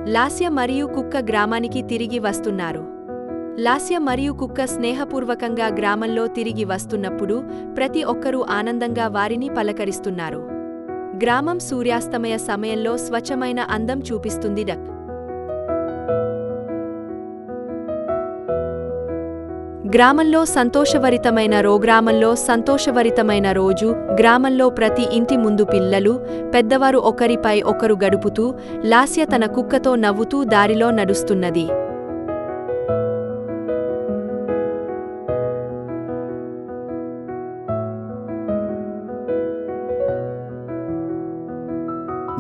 లాస్య మరియు కుక్క గ్రామానికి తిరిగి వస్తున్నారు. లాస్య మరియు కుక్క స్నేహపూర్వకంగా గ్రామంలో తిరిగి వస్తున్నప్పుడు ప్రతి ఒక్కరూ ఆనందంగా వారిని పలకరిస్తున్నారు. గ్రామం సూర్యాస్తమయ సమయంలో స్వచ్ఛమైన అందం చూపిస్తుంది. గ్రామంలో సంతోషభరితమైన రోజు. గ్రామంలో ప్రతి ఇంటి ముందు పిల్లలు, పెద్దవారు ఒకరిపై ఒకరు గడుపుతూ, లాస్య తన కుక్కతో నవ్వుతూ దారిలో నడుస్తున్నది.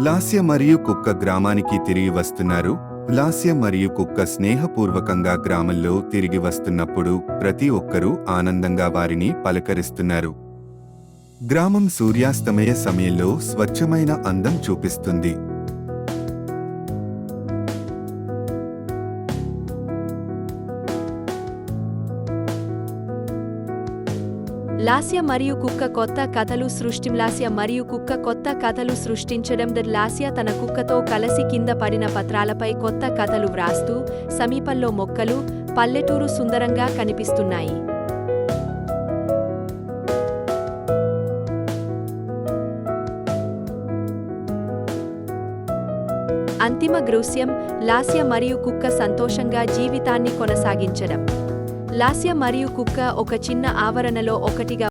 లాస్య మరియు కుక్క గ్రామానికి తిరిగి వస్తున్నారు. లాస్య మరియు కుక్క స్నేహపూర్వకంగా గ్రామంలో తిరిగి వస్తున్నప్పుడు ప్రతి ఒక్కరూ ఆనందంగా వారిని పలకరిస్తున్నారు. గ్రామం సూర్యాస్తమయ సమయంలో స్వచ్ఛమైన అందం చూపిస్తుంది. లాస్య మరియు కుక్క కొత్త కథలు సృష్టించడం. లాస్య తన కుక్కతో కలిసి కింద పడిన పత్రాలపై కొత్త కథలు వ్రాస్తూ, సమీపంలో మొక్కలు, పల్లెటూరు సుందరంగా కనిపిస్తున్నాయి. అంతిమ దృశ్యం లాస్య మరియు కుక్క సంతోషంగా జీవితాన్ని కొనసాగించడం. లాస్య మరియు కుక్క ఒక చిన్న ఆవరణలో ఒకటిగా